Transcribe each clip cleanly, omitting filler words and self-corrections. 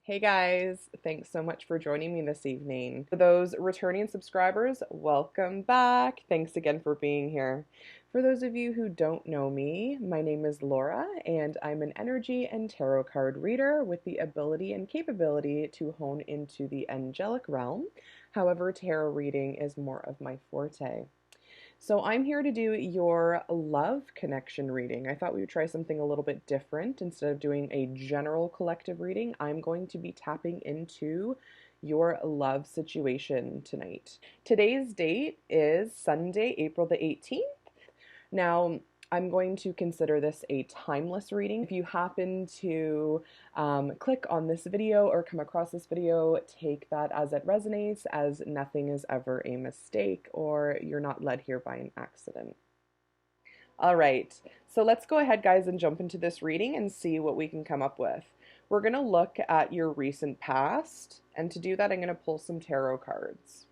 Hey guys, thanks so much for joining me this evening. For those returning subscribers, welcome back. Thanks again for being here. For those of you who don't know me, my name is Laura and I'm an energy and tarot card reader with the ability and capability to hone into the angelic realm. However, tarot reading is more of my forte. So I'm here to do your love connection reading. I thought we would try something a little bit different. Instead of doing a general collective reading, I'm going to be tapping into your love situation tonight. Today's date is Sunday, April the 18th. Now, I'm going to consider this a timeless reading. If you happen to click on this video or come across this video, take that as it resonates, as nothing is ever a mistake or you're not led here by an accident. All right, so let's go ahead, guys, and jump into this reading and see what we can come up with. We're going to look at your recent past, and to do that, I'm going to pull some tarot cards.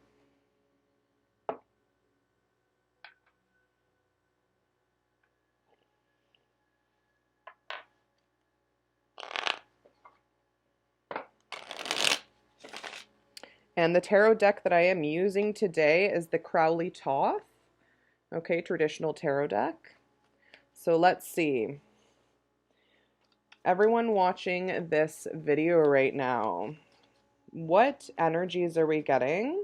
And the tarot deck that I am using today is the Crowley Thoth, okay, traditional tarot deck. So let's see. Everyone watching this video right now, what energies are we getting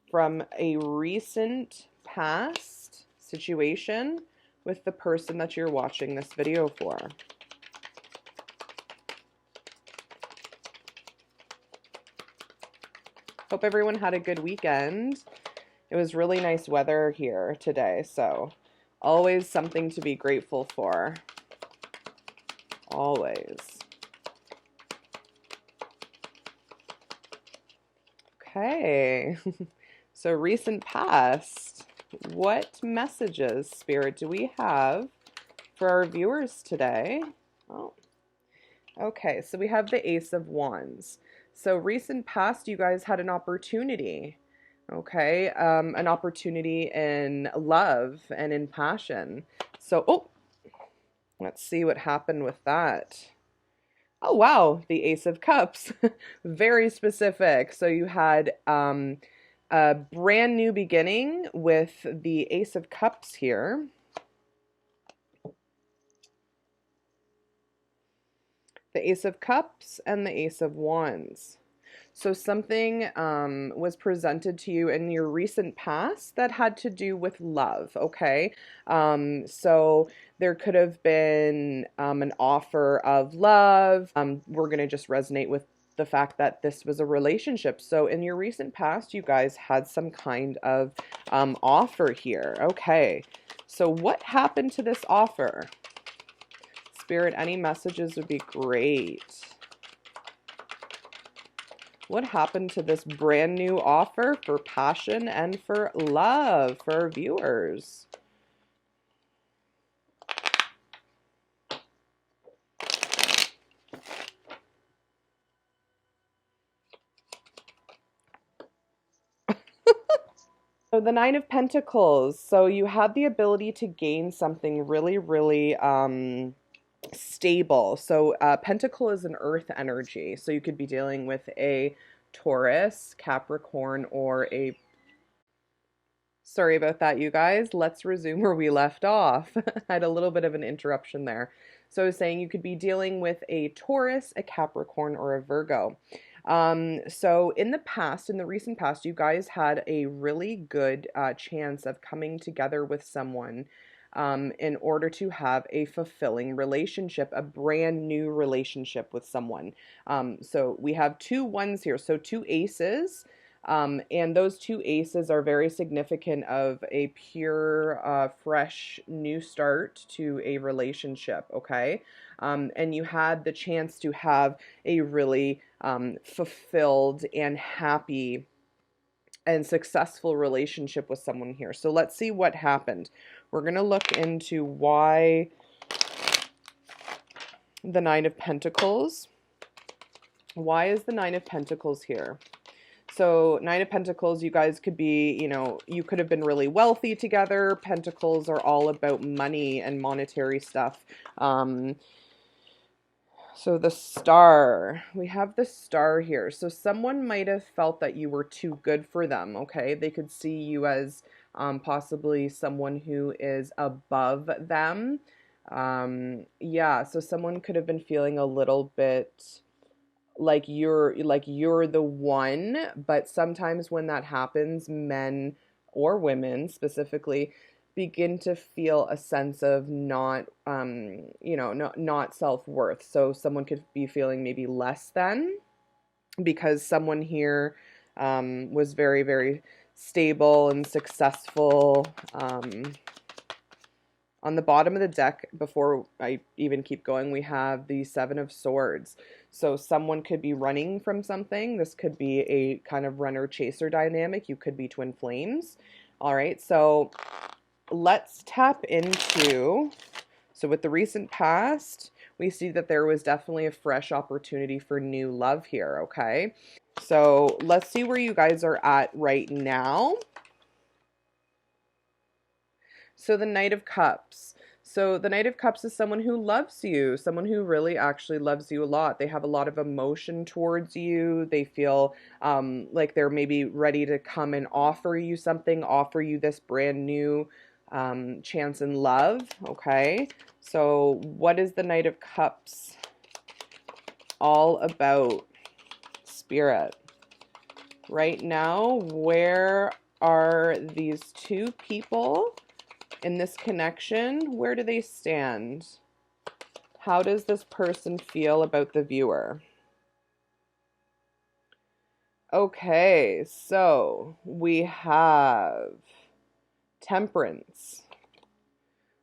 from a recent past situation with the person that you're watching this video for? Hope everyone had a good weekend. It was really nice weather here today, so always something to be grateful for. Always. Okay, so recent past. What messages, Spirit, do we have for our viewers today? Oh, okay, so we have the Ace of Wands. So recent past, you guys had an opportunity, okay? An opportunity in love and in passion. So, oh, let's see what happened with that. Oh, wow, the Ace of Cups. Very specific. So you had a brand new beginning with the Ace of Cups here. The Ace of Cups and the Ace of Wands. So something was presented to you in your recent past that had to do with love, okay? So there could have been an offer of love. We're going to just resonate with the fact that this was a relationship. So in your recent past, you guys had some kind of offer here. Okay, so what happened to this offer? Spirit, any messages would be great. What happened to this brand new offer for passion and for love for our viewers? So the Nine of Pentacles. So you had the ability to gain something really, really stable. So Pentacle is an earth energy. So you could be dealing with a Taurus, Capricorn, or a... Sorry about that, you guys. Let's resume where we left off. I had a little bit of an interruption there. So I was saying you could be dealing with a Taurus, a Capricorn, or a Virgo. So in the past, in the recent past, you guys had a really good chance of coming together with someone in order to have a fulfilling relationship, a brand new relationship with someone. So we have two ones here, so two aces. And those two aces are very significant of a pure, fresh new start to a relationship, okay? And you had the chance to have a really fulfilled and happy and successful relationship with someone here. So let's see what happened. We're going to look into why the Nine of Pentacles. Why is the Nine of Pentacles here? So Nine of Pentacles, you guys could be, you could have been really wealthy together. Pentacles are all about money and monetary stuff. So the star, we have the star here. So someone might have felt that you were too good for them, okay? They could see you as possibly someone who is above them. Yeah, so someone could have been feeling a little bit like you're the one, but sometimes when that happens, men or women specifically begin to feel a sense of not self-worth. So someone could be feeling maybe less than because someone here was very, very stable and successful. On the bottom of the deck, before I even keep going, we have the Seven of Swords. So someone could be running from something. This could be a kind of runner-chaser dynamic. You could be twin flames. All right, so let's tap into, so with the recent past, we see that there was definitely a fresh opportunity for new love here, okay? So let's see where you guys are at right now. So the Knight of Cups. So the Knight of Cups is someone who loves you, someone who really actually loves you a lot. They have a lot of emotion towards you. They feel like they're maybe ready to come and offer you something, offer you this brand new chance in love. Okay, so what is the Knight of Cups all about, Spirit? Right now, where are these two people in this connection? Where do they stand? How does this person feel about the viewer? Okay, so we have Temperance.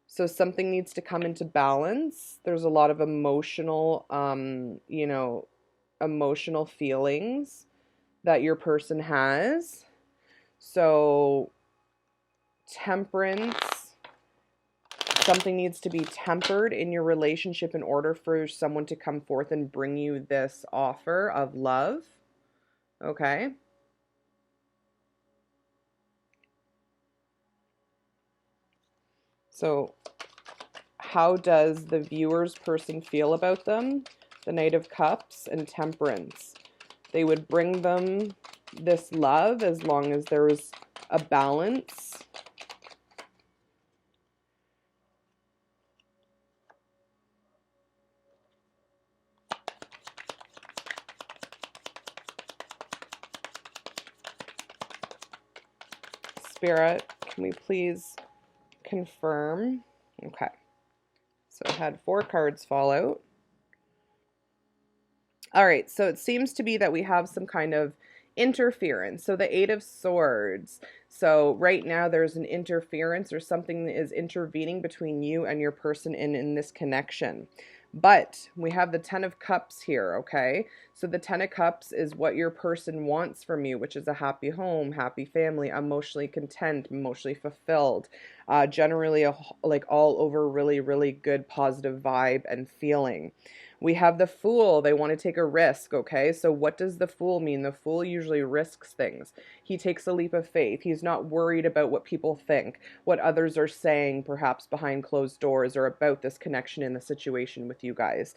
So something needs to come into balance. There's a lot of emotional, emotional feelings that your person has. So Temperance, something needs to be tempered in your relationship in order for someone to come forth and bring you this offer of love. Okay. So how does the viewer's person feel about them? The Knight of Cups and Temperance. They would bring them this love as long as there was a balance. Spirit, can we please confirm? Okay. So I had 4 cards fall out. All right, so it seems to be that we have some kind of interference. So the 8 of Swords. So right now there's an interference or something that is intervening between you and your person in this connection. But we have the 10 of Cups here, okay? So the 10 of Cups is what your person wants from you, which is a happy home, happy family, emotionally content, emotionally fulfilled, generally like all over really, really good positive vibe and feeling. We have the Fool. They want to take a risk, okay? So what does the Fool mean? The Fool usually risks things. He takes a leap of faith. He's not worried about what people think, what others are saying, perhaps behind closed doors, or about this connection in the situation with you guys.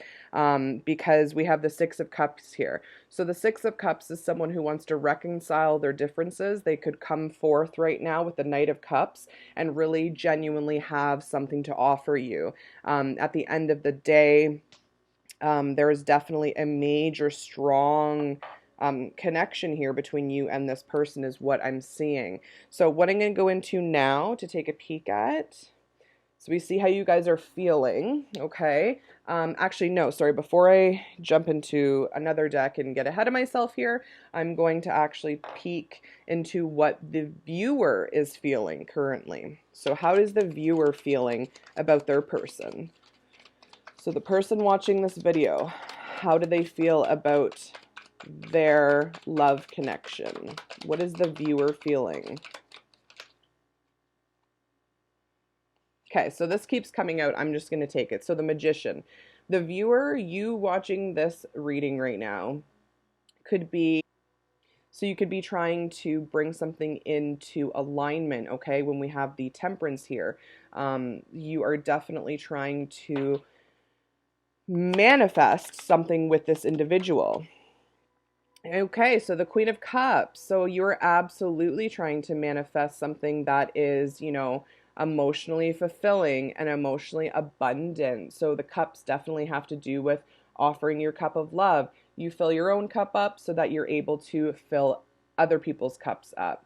Because we have the 6 of Cups here. So the 6 of Cups is someone who wants to reconcile their differences. They could come forth right now with the Knight of Cups and really genuinely have something to offer you. At the end of the day, there is definitely a major strong connection here between you and this person is what I'm seeing. So what I'm going to go into now to take a peek at, so we see how you guys are feeling, okay? Actually, no, sorry, before I jump into another deck and get ahead of myself here, I'm going to actually peek into what the viewer is feeling currently. So how is the viewer feeling about their person? So the person watching this video, how do they feel about their love connection? What is the viewer feeling? Okay, so this keeps coming out. I'm just going to take it. So the Magician. The viewer, you watching this reading right now, could be, so you could be trying to bring something into alignment, okay? When we have the Temperance here, you are definitely trying to manifest something with this individual. Okay, so the Queen of Cups. So you're absolutely trying to manifest something that is, emotionally fulfilling and emotionally abundant. So the cups definitely have to do with offering your cup of love. You fill your own cup up so that you're able to fill other people's cups up.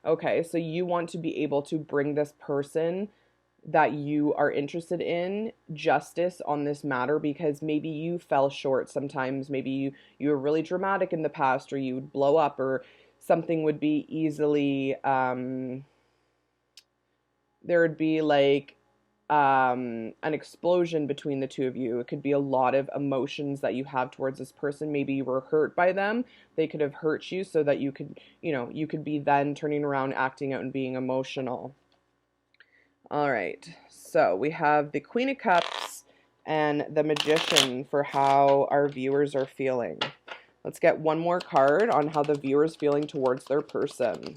Okay, so you want to be able to bring this person that you are interested in justice on this matter, because maybe you fell short sometimes. Maybe you were really dramatic in the past, or you would blow up, or something would be easily there would be like an explosion between the two of you. It could be a lot of emotions that you have towards this person. Maybe you were hurt by them. They could have hurt you so that you could, you could be then turning around, acting out and being emotional. All right, so we have the Queen of Cups and the Magician for how our viewers are feeling. Let's get one more card on how the viewer is feeling towards their person.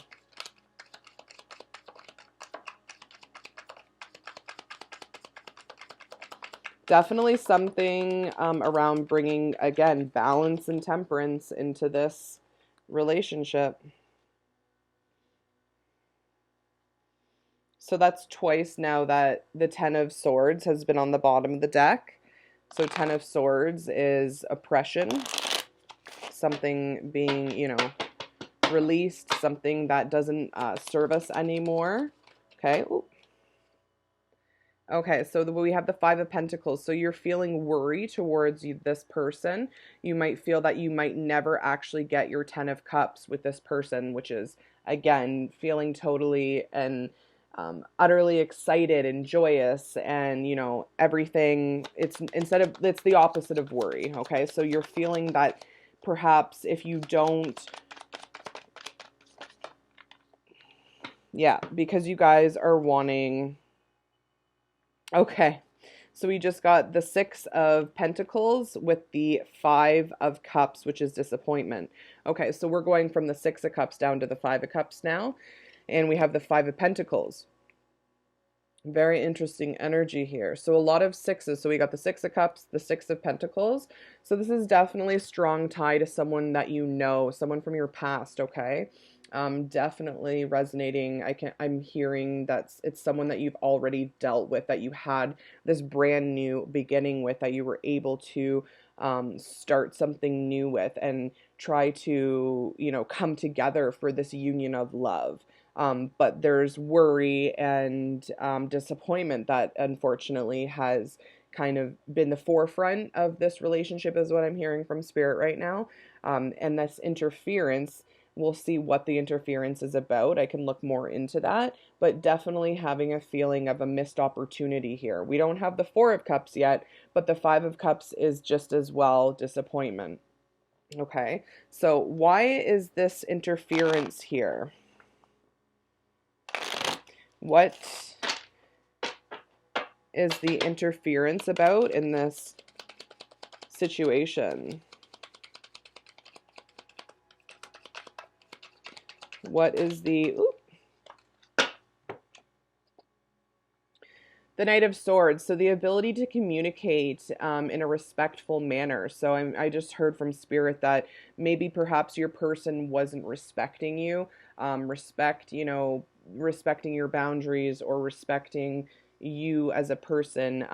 Definitely something around bringing, again, balance and temperance into this relationship. So that's twice now that the Ten of Swords has been on the bottom of the deck. So Ten of Swords is oppression, something being, released, something that doesn't serve us anymore. Okay. Ooh. Okay, so we have the Five of Pentacles. So you're feeling worry towards this person. You might feel that you might never actually get your Ten of Cups with this person, which is, again, feeling totally and utterly excited and joyous, and everything. It's the opposite of worry. Okay, so you're feeling that perhaps if you don't, yeah, because you guys are wanting. Okay, so we just got the Six of Pentacles with the Five of Cups, which is disappointment. Okay, so we're going from the Six of Cups down to the Five of Cups now, and we have the Five of Pentacles. Very interesting energy here. So a lot of sixes. So we got the Six of Cups, the Six of Pentacles. So this is definitely a strong tie to someone that you know, someone from your past, okay? Definitely resonating. I'm hearing that it's someone that you've already dealt with, that you had this brand new beginning with, that you were able to start something new with and try to, come together for this union of love. But there's worry and disappointment that unfortunately has kind of been the forefront of this relationship, is what I'm hearing from Spirit right now. And this interference, we'll see what the interference is about. I can look more into that, but definitely having a feeling of a missed opportunity here. We don't have the Four of Cups yet, but the Five of Cups is just as well disappointment. Okay, so why is this interference here? What is the interference about in this situation? What is the Knight of Swords? So the ability to communicate in a respectful manner. So I just heard from Spirit that maybe perhaps your person wasn't respecting you. Respecting your boundaries, or respecting you as a person.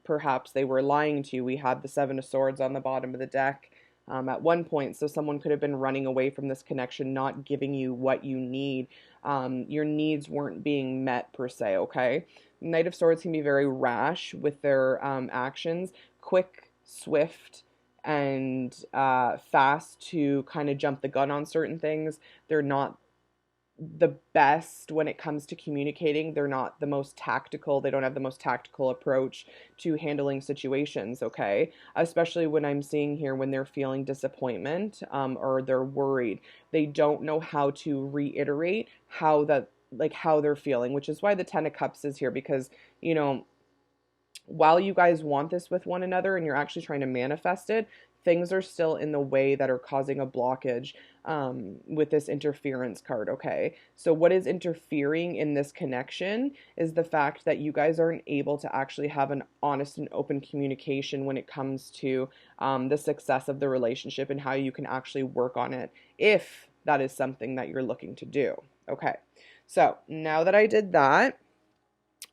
Perhaps they were lying to you. We had the Seven of Swords on the bottom of the deck at one point. So someone could have been running away from this connection, not giving you what you need. Your needs weren't being met per se, okay? Knight of Swords can be very rash with their actions, quick, swift, and fast to kind of jump the gun on certain things. They're not the best when it comes to communicating. They're not the most tactical. They don't have the most tactical approach to handling situations, okay? Especially when I'm seeing here when they're feeling disappointment or they're worried. They don't know how to reiterate how they're feeling, which is why the Ten of Cups is here, because, while you guys want this with one another and you're actually trying to manifest it, things are still in the way that are causing a blockage with this interference card, okay? So what is interfering in this connection is the fact that you guys aren't able to actually have an honest and open communication when it comes to the success of the relationship and how you can actually work on it if that is something that you're looking to do, okay? So now that I did that,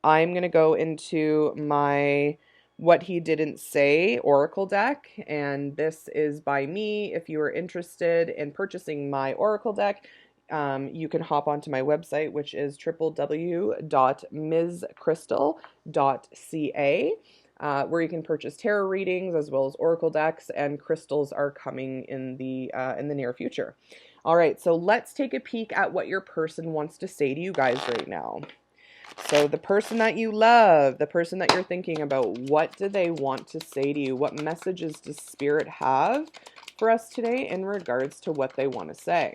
I'm going to go into my What He Didn't Say Oracle deck, and this is by me. If you are interested in purchasing my Oracle deck, you can hop onto my website, which is www.mscrystal.ca, where you can purchase tarot readings as well as Oracle decks, and crystals are coming in the near future. All right, so let's take a peek at what your person wants to say to you guys right now. So the person that you love, the person that you're thinking about, what do they want to say to you? What messages does Spirit have for us today in regards to what they want to say?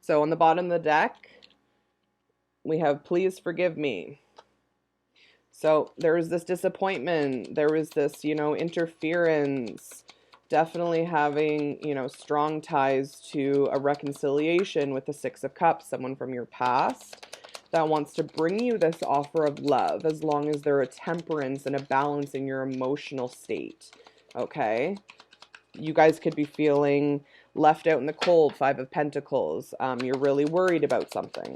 So on the bottom of the deck, we have please forgive me. So there was this disappointment. There was this, interference. Definitely having, strong ties to a reconciliation with the Six of Cups, someone from your past that wants to bring you this offer of love, as long as there's a temperance and a balance in your emotional state, okay? You guys could be feeling left out in the cold, Five of Pentacles. You're really worried about something.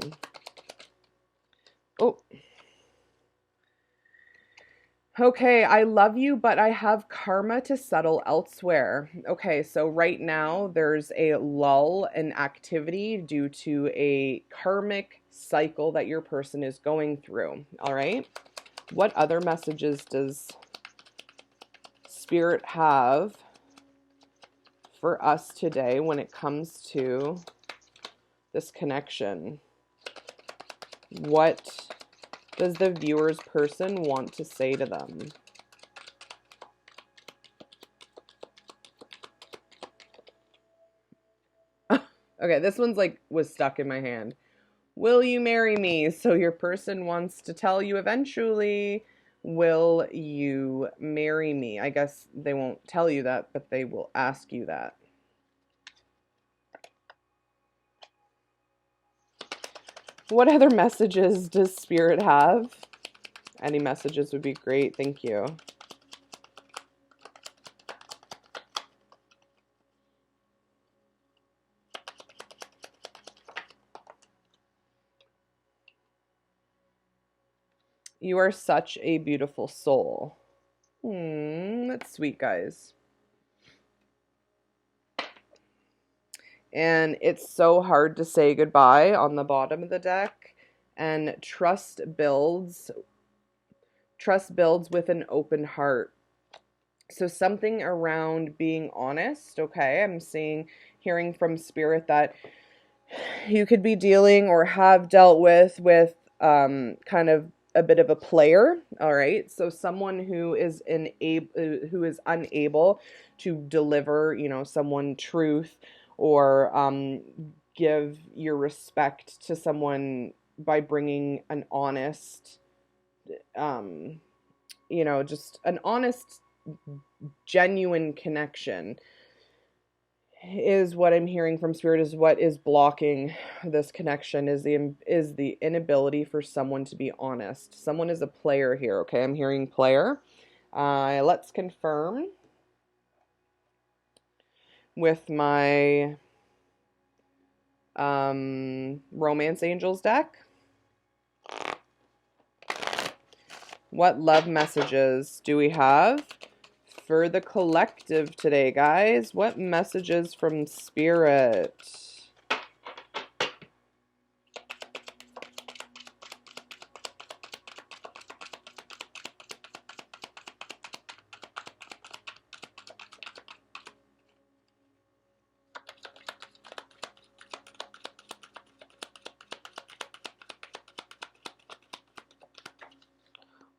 Oh. Okay, I love you, but I have karma to settle elsewhere. Okay, so right now there's a lull in activity due to a karmic cycle that your person is going through. All right, what other messages does Spirit have for us today when it comes to this connection? What does the viewer's person want to say to them? Okay, this one's was stuck in my hand. Will you marry me? So your person wants to tell you eventually, will you marry me? I guess they won't tell you that, but they will ask you that. What other messages does Spirit have? Any messages would be great. Thank you. You are such a beautiful soul. That's sweet, guys. And it's so hard to say goodbye on the bottom of the deck. And trust builds with an open heart. So something around being honest, okay? I'm hearing from Spirit that you could be dealing or have dealt with kind of a bit of a player, all right? So someone who is unable to deliver, someone truth or give your respect to someone by bringing an honest, just an honest, genuine connection is what I'm hearing from Spirit. Is what is blocking this connection is the inability for someone to be honest. Someone is a player here, okay? I'm hearing player. Let's confirm with my Romance Angels deck. What love messages do we have for the collective today, guys? What messages from Spirit?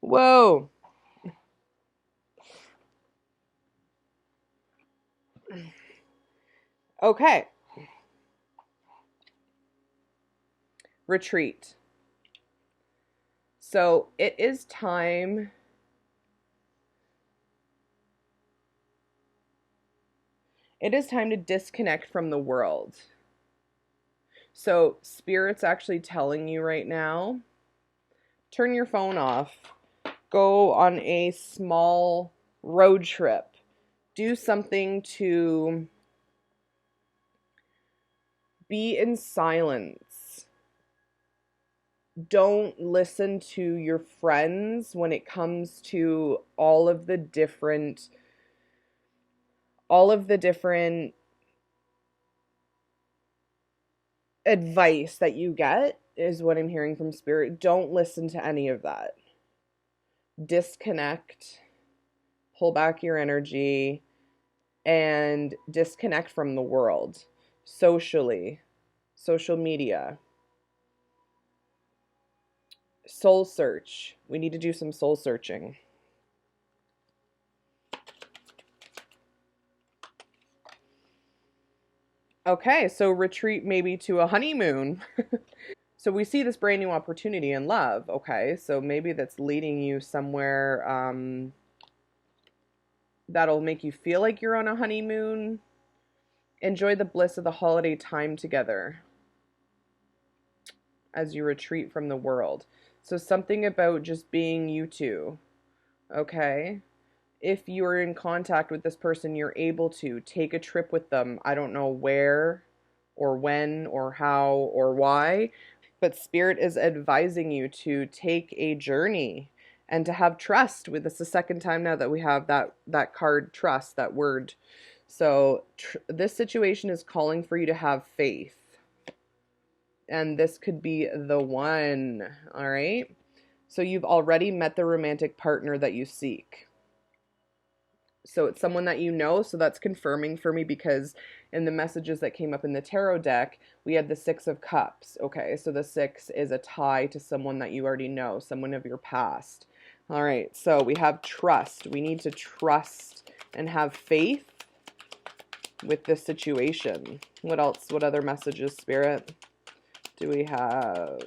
Whoa. Okay. Retreat. So it is time. It is time to disconnect from the world. So Spirit's actually telling you right now, turn your phone off. Go on a small road trip. Do something to be in silence. Don't listen to your friends when it comes to all of the different advice that you get, is what I'm hearing from Spirit. Don't listen to any of that. Disconnect, pull back your energy, and disconnect from the world. Socially, social media, soul search. We need to do some soul searching. Okay, so retreat maybe to a honeymoon. So we see this brand new opportunity in love, okay? So maybe that's leading you somewhere that'll make you feel like you're on a honeymoon. Enjoy the bliss of the holiday time together as you retreat from the world. So something about just being you two, okay? If you're in contact with this person, you're able to take a trip with them. I don't know where or when or how or why, but Spirit is advising you to take a journey and to have trust. With this the second time now that we have that card, trust, that word. So this situation is calling for you to have faith. And this could be the one, all right? So you've already met the romantic partner that you seek. So it's someone that you know, so that's confirming for me, because in the messages that came up in the tarot deck, we had the Six of Cups. Okay, so the six is a tie to someone that you already know, someone of your past. All right, so we have trust. We need to trust and have faith with this situation. What else? What other messages, Spirit, do we have?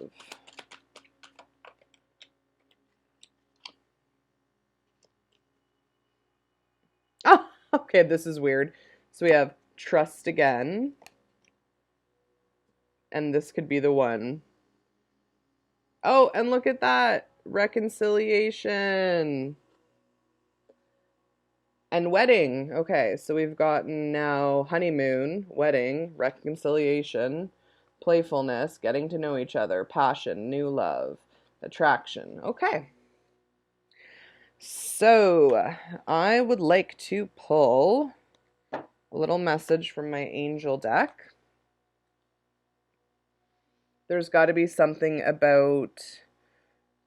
Oh, okay, this is weird. So we have trust again. And this could be the one. Oh, and look at that. Reconciliation. And wedding. Okay, so we've gotten now honeymoon, wedding, reconciliation, playfulness, getting to know each other, passion, new love, attraction. Okay. So I would like to pull a little message from my angel deck. There's got to be something about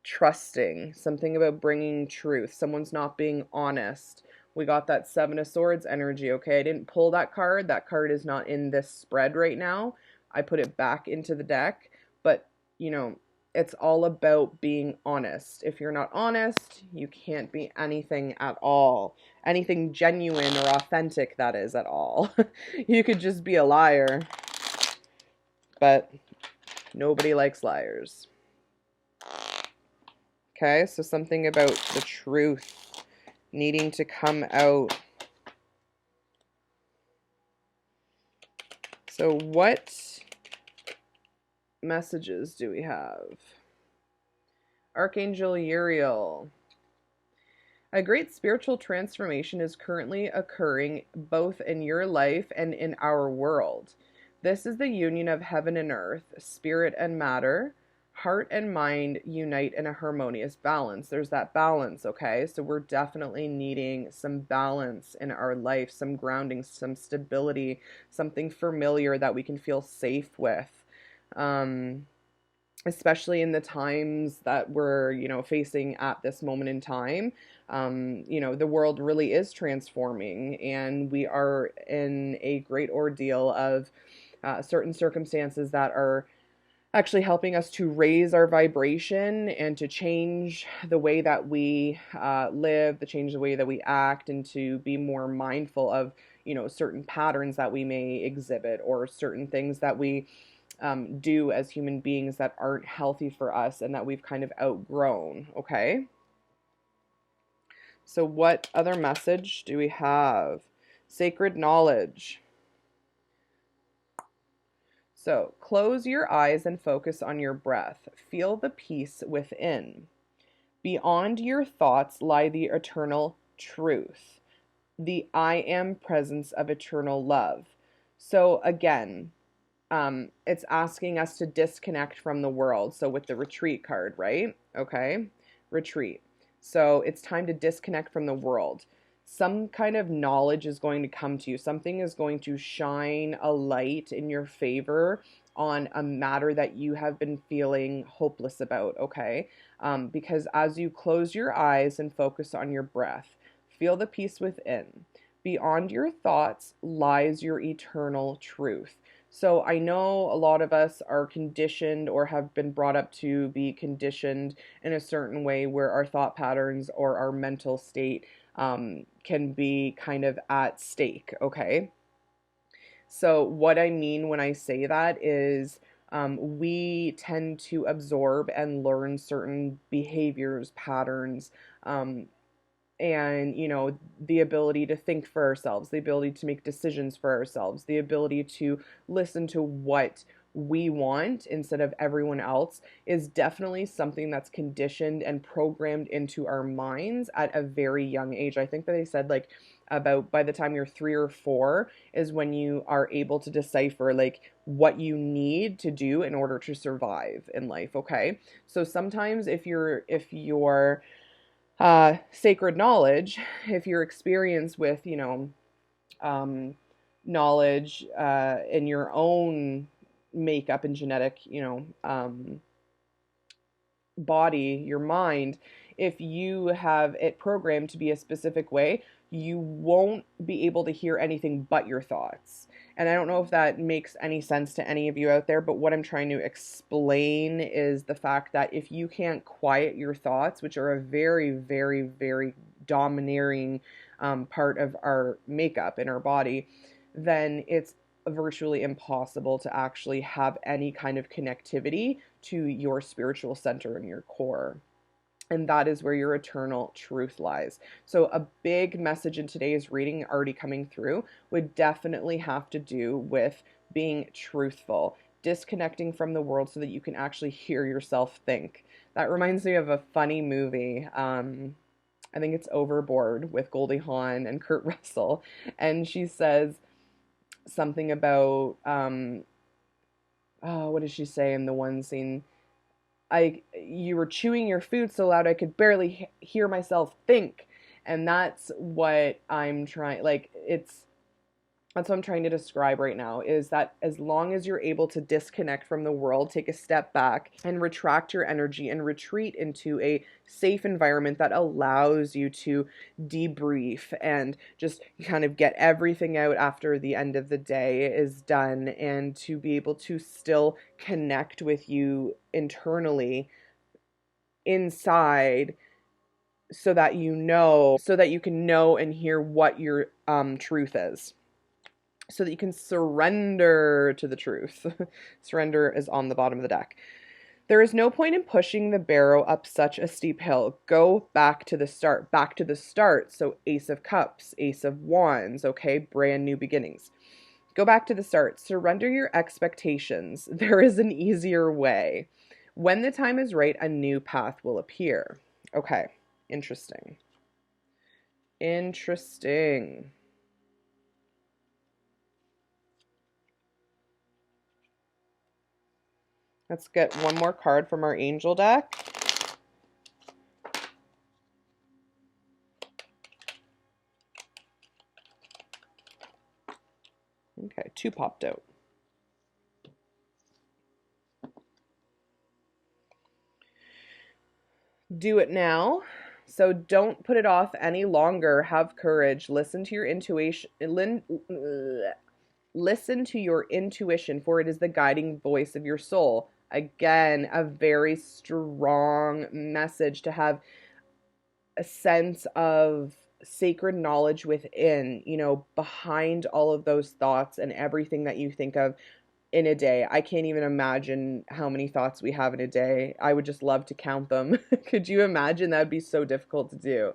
trusting, something about bringing truth. Someone's not being honest. We got that Seven of Swords energy, okay? I didn't pull that card. That card is not in this spread right now. I put it back into the deck. But, you know, it's all about being honest. If you're not honest, you can't be anything at all. Anything genuine or authentic, that is, at all. You could just be a liar. But nobody likes liars. Okay, so something about the truth needing to come out. So what messages do we have? Archangel Uriel. A great spiritual transformation is currently occurring both in your life and in our world. This is the union of heaven and earth, spirit and matter. Heart and mind unite in a harmonious balance. There's that balance, okay? So we're definitely needing some balance in our life, some grounding, some stability, something familiar that we can feel safe with. Especially in the times that we're, facing at this moment in time. The world really is transforming, and we are in a great ordeal of certain circumstances that are actually helping us to raise our vibration and to change the way that we live, to change the way that we act, and to be more mindful of, certain patterns that we may exhibit, or certain things that we do as human beings that aren't healthy for us and that we've kind of outgrown, okay? So what other message do we have? Sacred knowledge. So close your eyes and focus on your breath. Feel the peace within. Beyond your thoughts lie the eternal truth, the I am presence of eternal love. So again, it's asking us to disconnect from the world. So with the retreat card, right? Okay, retreat. So it's time to disconnect from the world. Some kind of knowledge is going to come to you. Something is going to shine a light in your favor on a matter that you have been feeling hopeless about, okay? Because as you close your eyes and focus on your breath, feel the peace within. Beyond your thoughts lies your eternal truth. So I know a lot of us are conditioned or have been brought up to be conditioned in a certain way where our thought patterns or our mental state can be kind of at stake, okay? So what I mean when I say that is we tend to absorb and learn certain behaviors, patterns, and the ability to think for ourselves, the ability to make decisions for ourselves, the ability to listen to what we want instead of everyone else is definitely something that's conditioned and programmed into our minds at a very young age. I think that they said like about by the time you're 3 or 4 is when you are able to decipher like what you need to do in order to survive in life, okay? So sometimes if your sacred knowledge, if your experience with, knowledge in your own makeup and genetic, body, your mind, if you have it programmed to be a specific way, you won't be able to hear anything but your thoughts. And I don't know if that makes any sense to any of you out there, but what I'm trying to explain is the fact that if you can't quiet your thoughts, which are a very, very, very domineering part of our makeup in our body, then it's virtually impossible to actually have any kind of connectivity to your spiritual center and your core. And that is where your eternal truth lies. So a big message in today's reading already coming through would definitely have to do with being truthful, disconnecting from the world so that you can actually hear yourself think. That reminds me of a funny movie. I think it's Overboard with Goldie Hawn and Kurt Russell. And she says something about, what did she say in the one scene? You were chewing your food so loud I could barely hear myself think. And that's what I'm trying, that's what I'm trying to describe right now, is that as long as you're able to disconnect from the world, take a step back and retract your energy and retreat into a safe environment that allows you to debrief and just kind of get everything out after the end of the day is done, and to be able to still connect with you internally inside so that you can know and hear what your truth is. So that you can surrender to the truth. Surrender is on the bottom of the deck. There is no point in pushing the barrow up such a steep hill. Go back to the start. Back to the start. So Ace of Cups, Ace of Wands, okay? Brand new beginnings. Go back to the start. Surrender your expectations. There is an easier way. When the time is right, a new path will appear. Okay, interesting. Interesting. Let's get one more card from our angel deck. Okay, 2 popped out. Do it now. So don't put it off any longer. Have courage. Listen to your intuition. Listen to your intuition, for it is the guiding voice of your soul. Again, a very strong message to have a sense of sacred knowledge within, behind all of those thoughts and everything that you think of. in a day. I can't even imagine how many thoughts we have in a day. I would just love to count them. Could you imagine? That would be so difficult to do.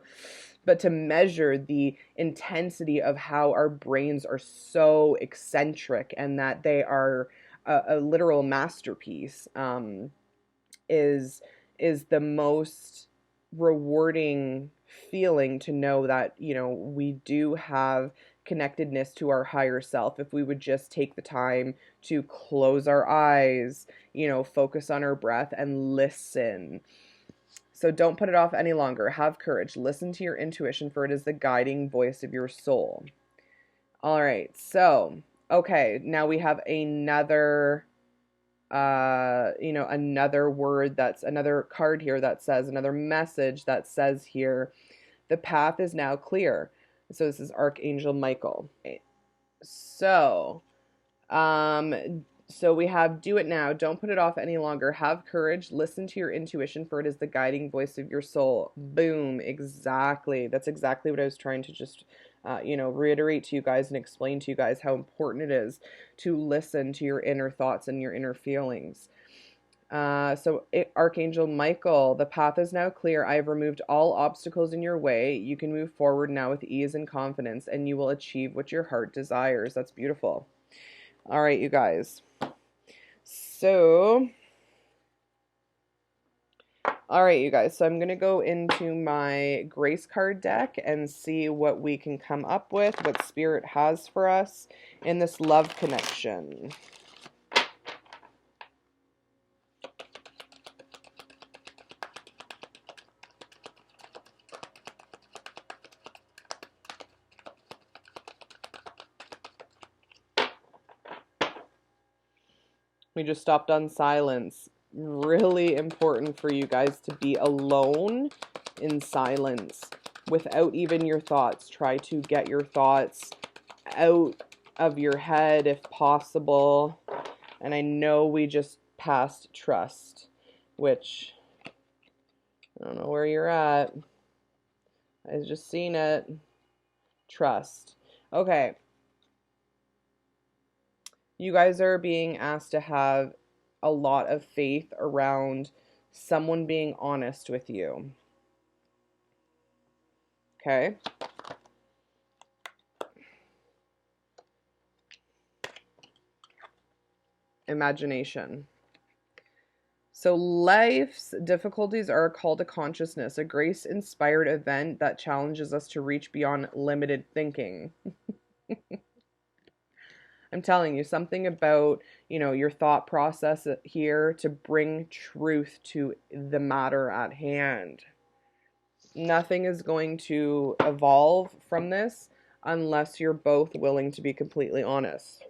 But to measure the intensity of how our brains are so eccentric and that they are a literal masterpiece, is the most rewarding feeling, to know that, we do have connectedness to our higher self if we would just take the time to close our eyes, focus on our breath and listen. So don't put it off any longer. Have courage. Listen to your intuition, for it is the guiding voice of your soul. All right. So, okay, now we have another another word, that's another card here that says, another message that says here, the path is now clear. So this is Archangel Michael. So, so we have, do it now. Don't put it off any longer. Have courage. Listen to your intuition, for it is the guiding voice of your soul. Boom. Exactly. That's exactly what I was trying to just, reiterate to you guys and explain to you guys how important it is to listen to your inner thoughts and your inner feelings. Archangel Michael, the path is now clear. I have removed all obstacles in your way. You can move forward now with ease and confidence, and you will achieve what your heart desires. That's beautiful. All right, you guys. So, all right, you guys. So I'm going to go into my Grace card deck and see what we can come up with, what Spirit has for us in this love connection. We just stopped on silence. Really important for you guys to be alone in silence without even your thoughts. Try to get your thoughts out of your head if possible. And I know we just passed trust, which I don't know where you're at. I just seen it. Trust. Okay. You guys are being asked to have a lot of faith around someone being honest with you. Okay? Imagination. So life's difficulties are a call to consciousness, a grace-inspired event that challenges us to reach beyond limited thinking. I'm telling you, something about, your thought process here to bring truth to the matter at hand. Nothing is going to evolve from this unless you're both willing to be completely honest.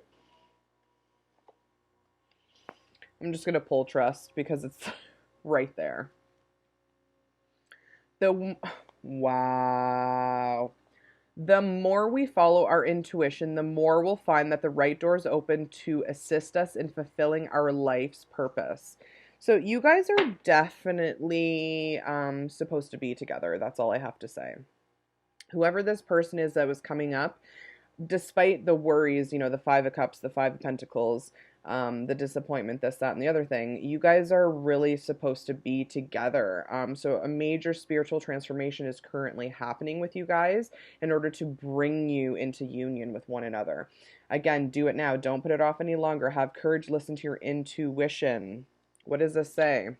I'm just going to pull trust because it's right there. Wow. The more we follow our intuition, the more we'll find that the right doors open to assist us in fulfilling our life's purpose. So you guys are definitely supposed to be together. That's all I have to say. Whoever this person is that was coming up, despite the worries, the Five of Cups, the Five of Pentacles, the disappointment, this, that, and the other thing, you guys are really supposed to be together. So a major spiritual transformation is currently happening with you guys in order to bring you into union with one another. Again, do it now. Don't put it off any longer. Have courage. Listen to your intuition. What does this say?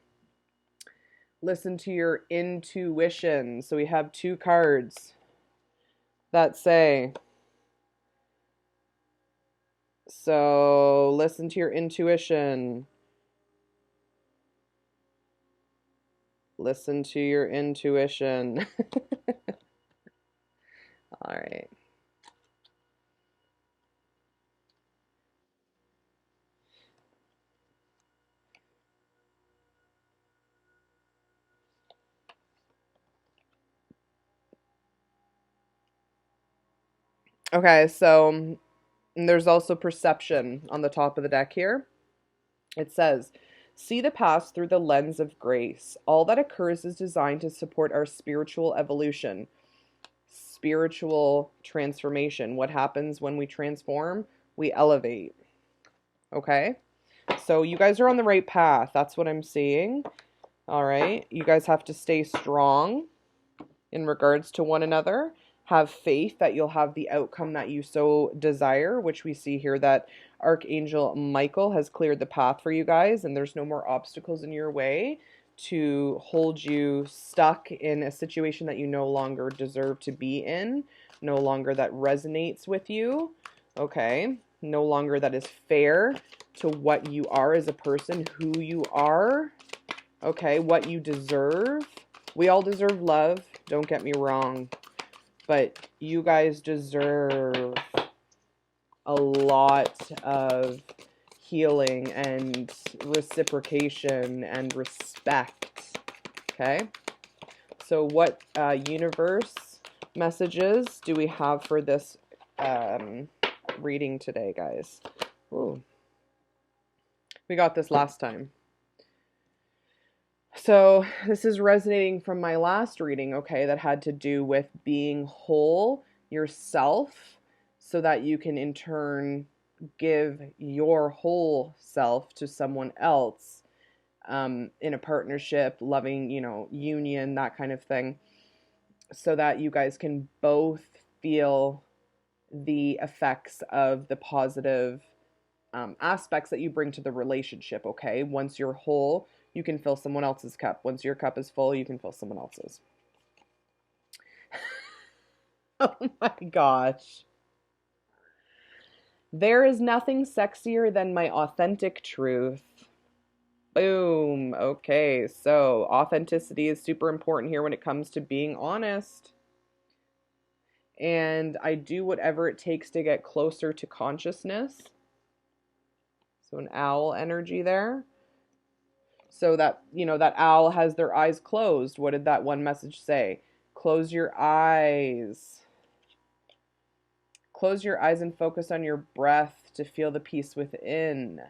Listen to your intuition. So we have two cards that say, so listen to your intuition. Listen to your intuition. All right. Okay, so there's also perception on the top of the deck here. It says, see the past through the lens of grace. All that occurs is designed to support our spiritual evolution, spiritual transformation. What happens when we transform? We elevate. okay? So you guys are on the right path. That's what I'm seeing. All right. You guys have to stay strong in regards to one another. Have faith that you'll have the outcome that you so desire, which we see here that Archangel Michael has cleared the path for you guys, and there's no more obstacles in your way to hold you stuck in a situation that you no longer deserve to be in, no longer that resonates with you, okay? No longer that is fair to what you are as a person, who you are, okay? What you deserve. We all deserve love, don't get me wrong, but you guys deserve a lot of healing and reciprocation and respect, okay? So what universe messages do we have for this reading today, guys? Ooh. We got this last time. So this is resonating from my last reading, okay, that had to do with being whole yourself so that you can in turn give your whole self to someone else in a partnership, loving, union, that kind of thing, so that you guys can both feel the effects of the positive aspects that you bring to the relationship, okay? Once you're whole, you can fill someone else's cup. Once your cup is full, you can fill someone else's. Oh my gosh. There is nothing sexier than my authentic truth. Boom. Okay, so authenticity is super important here when it comes to being honest. And I do whatever it takes to get closer to consciousness. So an owl energy there. So that, that owl has their eyes closed. What did that one message say? Close your eyes. Close your eyes and focus on your breath to feel the peace within.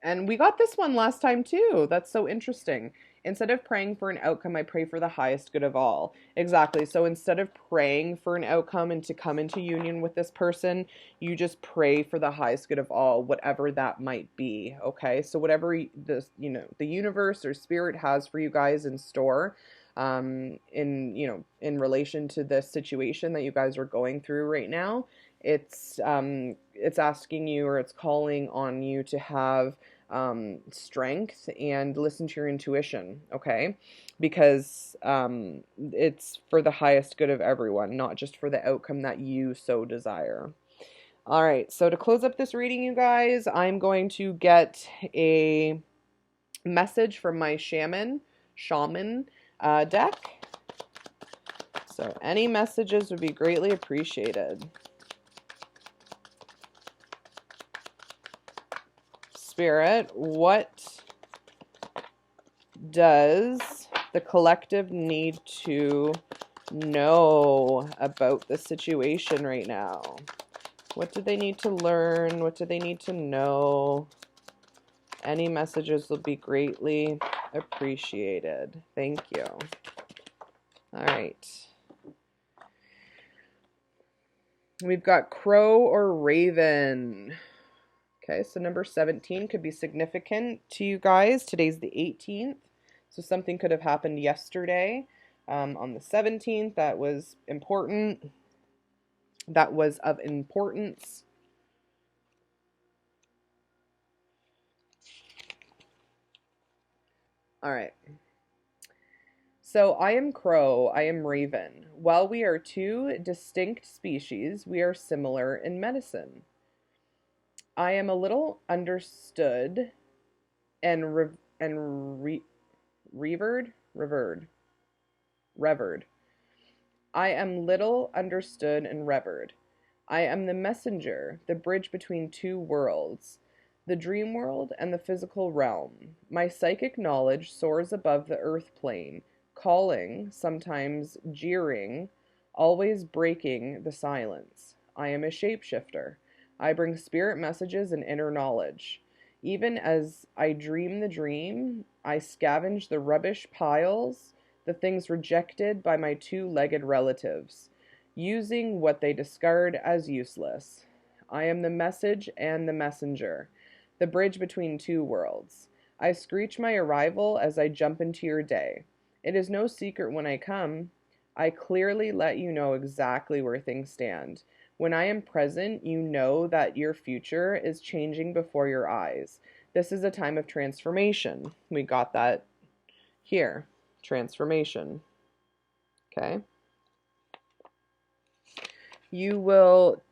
And we got this one last time too. That's so interesting. Instead of praying for an outcome, I pray for the highest good of all. Exactly. So instead of praying for an outcome and to come into union with this person, you just pray for the highest good of all, whatever that might be. Okay. So whatever the universe or spirit has for you guys in store, in relation to this situation that you guys are going through right now, it's asking you, or it's calling on you to have strength and listen to your intuition, okay? Because it's for the highest good of everyone, not just for the outcome that you so desire. All right, so to close up this reading, you guys, I'm going to get a message from my shaman deck. So any messages would be greatly appreciated. Spirit, what does the collective need to know about the situation right now? What do they need to learn? What do they need to know? Any messages will be greatly appreciated. Thank you. All right. We've got crow or raven. Okay, so number 17 could be significant to you guys. Today's the 18th, so something could have happened yesterday on the 17th that was important, that was of importance. All right. So I am crow, I am raven. While we are two distinct species, we are similar in medicine. I am a little understood and revered. I am little understood and revered. I am the messenger, the bridge between two worlds, the dream world and the physical realm. My psychic knowledge soars above the earth plane, calling, sometimes jeering, always breaking the silence. I am a shapeshifter. I bring spirit messages and inner knowledge. Even as I dream the dream, I scavenge the rubbish piles, the things rejected by my two-legged relatives. using what they discard as useless. I am the message and the messenger, the bridge between two worlds. I screech my arrival as I jump into your day. It is no secret when I come. I clearly let you know exactly where things stand. When I am present, you know that your future is changing before your eyes. This is a time of transformation. We got that here. Transformation. Okay. You will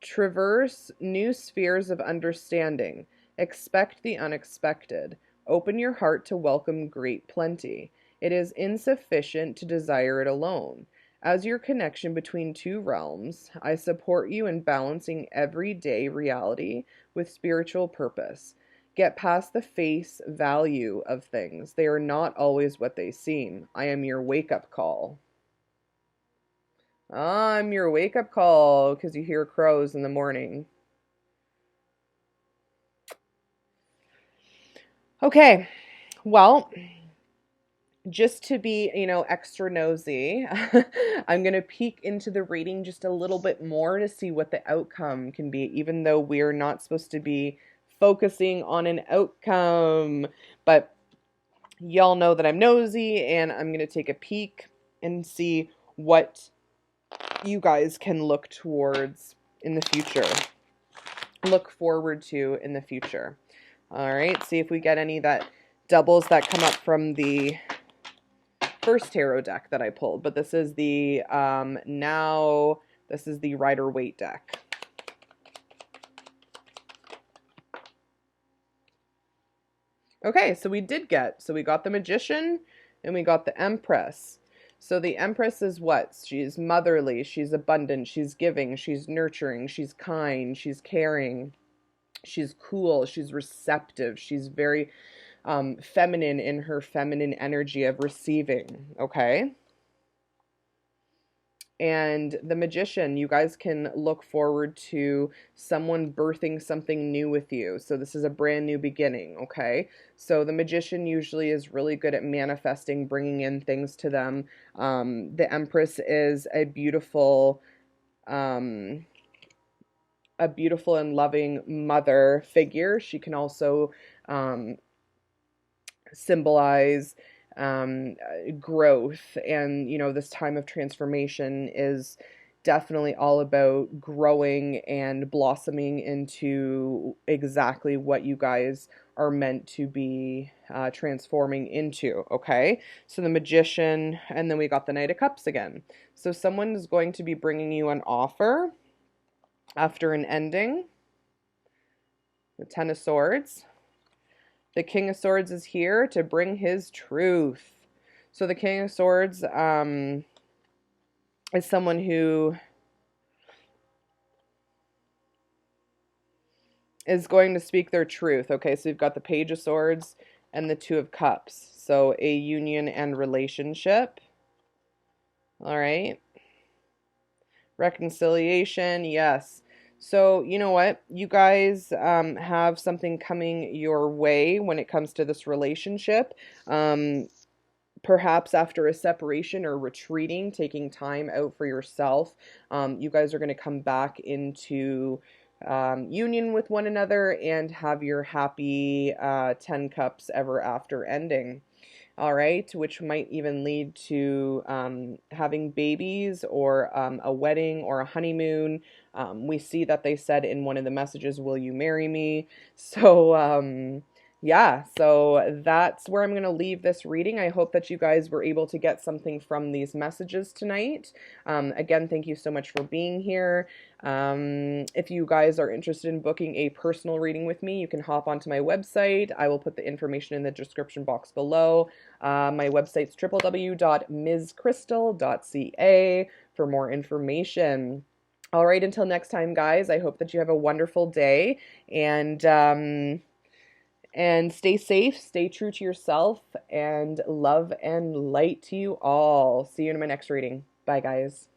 traverse new spheres of understanding. Expect the unexpected. Open your heart to welcome great plenty. It is insufficient to desire it alone. As your connection between two realms, I support you in balancing everyday reality with spiritual purpose. Get past the face value of things. They are not always what they seem. I am your wake-up call. I'm your wake-up call because you hear crows in the morning. Okay, well, just to be, extra nosy, I'm going to peek into the reading just a little bit more to see what the outcome can be, even though we're not supposed to be focusing on an outcome. But y'all know that I'm nosy, and I'm going to take a peek and see what you guys can look towards in the future, look forward to in the future. All right, see if we get any that doubles that come up from the first tarot deck that I pulled, but this is the this is the Rider-Waite deck. Okay, so we got the Magician and we got the Empress. So the Empress is what? She's motherly, she's abundant, she's giving, she's nurturing, she's kind, she's caring, she's cool, she's receptive, she's very feminine in her feminine energy of receiving, okay? And the Magician, you guys can look forward to someone birthing something new with you. So this is a brand new beginning, okay? So the Magician usually is really good at manifesting, bringing in things to them. The Empress is a beautiful and loving mother figure. She can also symbolize growth, and this time of transformation is definitely all about growing and blossoming into exactly what you guys are meant to be transforming into, okay? So the Magician, and then we got the Knight of Cups again. So someone is going to be bringing you an offer after an ending. The Ten of Swords. The King of Swords is here to bring his truth. So the King of Swords is someone who is going to speak their truth. Okay, so you've got the Page of Swords and the Two of Cups. So a union and relationship. All right. Reconciliation, yes. So, you know what? You guys have something coming your way when it comes to this relationship. Perhaps after a separation or retreating, taking time out for yourself, you guys are going to come back into union with one another and have your happy 10 cups ever after ending. All right, which might even lead to having babies or a wedding or a honeymoon. We see that they said in one of the messages, "Will you marry me?" So, yeah, so that's where I'm going to leave this reading. I hope that you guys were able to get something from these messages tonight. Again, thank you so much for being here. If you guys are interested in booking a personal reading with me, you can hop onto my website. I will put the information in the description box below. My website's www.mscrystal.ca for more information. All right, until next time, guys, I hope that you have a wonderful day, and stay safe, stay true to yourself, and love and light to you all. See you in my next reading. Bye, guys.